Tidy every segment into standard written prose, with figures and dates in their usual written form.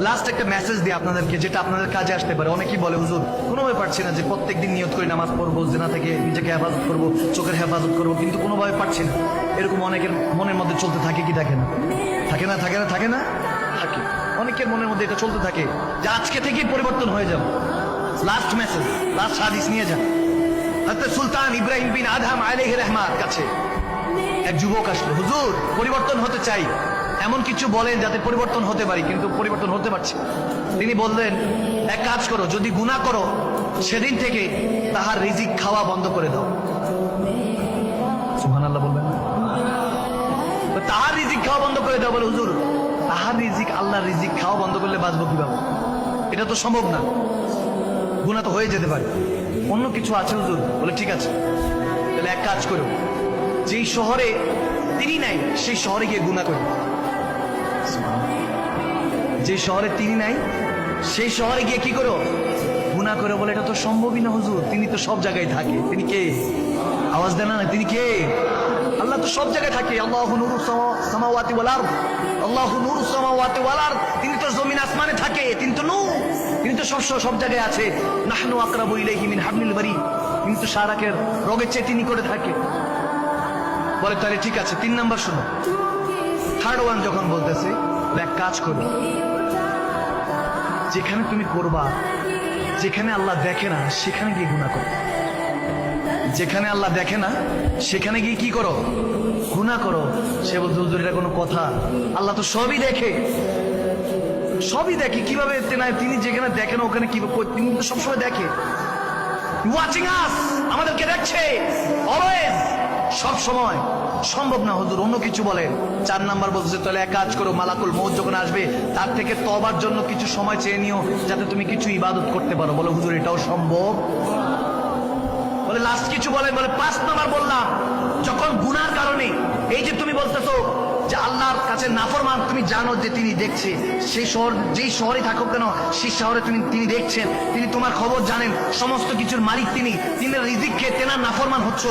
Last একটা message দিই আপনাদেরকে, যেটা আপনাদের কাজে আসতে পারে। অনেকেই বলে হুজুর কোনোভাবে পারছি না যে প্রত্যেকদিন নিয়ত করে নামাজ পড়বো, জিনা থেকে নিজেকে হেফাজত করবো, চোখের হেফাজত করবো, কিন্তু কোনোভাবে পারছি না। এরকম অনেকের মনের মধ্যে চলতে থাকে কি থাকে না? থাকে না, থাকে না, থাকে না, থাকে। অনেকের মনের মধ্যে এটা চলতে থাকে যে আজকে থেকেই পরিবর্তন হয়ে যাবে। লাস্ট মেসেজ, লাস্ট হাদিস নিয়ে যান। হযরত সুলতান ইব্রাহিম বিন আদহাম আলাইহির রহমাত কাছে এক যুবক আসলো, হুজুর পরিবর্তন হতে চাই, এমন কিছু বলেন যাতে পরিবর্তন হতে পারি, কিন্তু পরিবর্তন হতে পারছি। তিনি বললেন, এক কাজ করো, যদি গুনাহ করো সেদিন থেকে তাহার রিজিক খাওয়া বন্ধ করে দাও। সুবহানাল্লাহ বলবেন। তাহার রিজিক খাওয়া বন্ধ করে দাও। বলে হুজুর তাহার রিজিক, আল্লাহর রিজিক খাওয়া বন্ধ করলে বাঁচবো কিভাবে? এটা তো সম্ভব না, গুনাহ তো হয়ে যেতে পারে। অন্য কিছু আছে হুজুর। বলে ঠিক আছে, তাহলে এক কাজ করো, যেই শহরে তিনি নাই সেই শহরে গিয়ে গুনাহ করো। যে শহরে তিনি নাই সেই শহরে গিয়ে কি করো? গুনাহ করে। বলে এটা তো সম্ভবই না হুজুর, তিনি তো সব জায়গায় থাকে। তিনি কে? আওয়াজ দেন না, তিনি কে? আল্লাহ তো সব জায়গায় থাকে। আল্লাহু নূরুস সামাওয়াতি ওয়াল আরদ, আল্লাহু নূরুস সামাওয়াতি ওয়াল আরদ। তিনি তো জমিন আসমানে থাকে, তিনি তো নূর, তিনি তো সব জায়গায় আছে। নাহনু আকরাবু ইলাইহি মিন হাবলিল বারীদ, তিনি তো শারাকের রগের চেয়ে তিনি করে থাকে। বলে তাহলে ঠিক আছে, 3 নাম্বার শুনো। থার্ড ওয়ান যখন বলতেছে, এক কাজ করো, যেখানে তুমি করবা, যেখানে আল্লাহ দেখে না সেখানে গিয়ে গুনাহ করো। যেখানে আল্লাহ দেখে না সেখানে গিয়ে কি করো? গুনাহ করো। সে বলতে হুজুর এটা কোনো কথা? আল্লাহ তো সবই দেখে, সবই দেখে। কিভাবে? তিনি যেখানে দেখেন ওখানে কি? তিনি তো সবসময় দেখে। ওয়াচিং আস, আমাদেরকে দেখছে অলওয়েজ, সব সময়। সম্ভব না হুজুর, অন্য কিছু বলেন। 4 নাম্বার বলছে, তাহলে এক কাজ করো, মালাকুল মউত যখন আসবে তার থেকে তওবার জন্য কিছু সময় চেয়ে নিও, যাতে তুমি কিছু ইবাদত করতে পারো। বলো হুজুর এটাও সম্ভব? বলে লাস্ট কিছু বলেন। বলে 5 নাম্বার বললাম, যখন গুনার কারণে এই যে তুমি বলতেছো যে আল্লাহর কাছে নাফরমান, তুমি জানো যে তিনি দেখছে, সেই শহর যেই শহরে থাকো কেন সেই শহরে তিনি দেখছেন, তিনি তোমার খবর জানেন, সমস্ত কিছুর মালিক তিনি রিজিক খেয়ে তেনার নাফরমান হচ্ছ,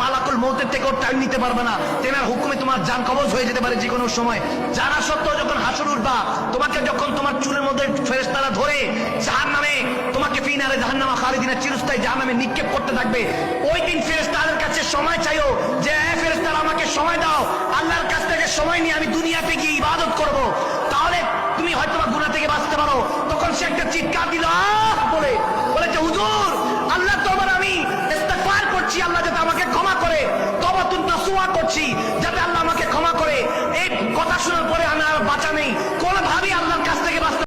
মালাকুল মউতের থেকেও টাইম নিতে পারবে না, তেনার হুকুমে তোমার জান কবজ হয়ে যেতে পারে যে কোনো সময়। জানা সত্ত্বেও যখন হাসর উঠবা, তোমাকে যখন তোমার চুলের মধ্যে ফেরেশতারা ধরে জাহান্নামে, তোমাকে ফিনারে জাহান্নামা খালিদিনা চিরস্থায়ী জাহান্নামে নিক্ষেপ করতে থাকবে, ওই দিন ফেরেশতাদের কাছে সময় চাইও যে ফেরেশতারা আমাকে সময় দাও, আল্লাহর কাছ থেকে সময় নিয়ে আমি দুনিয়াতে গিয়ে ইবাদত করব, তাহলে তুমি হয়তো গুনাহ থেকে বাঁচতে পারো। তখন সে একটা চিৎকার দিল,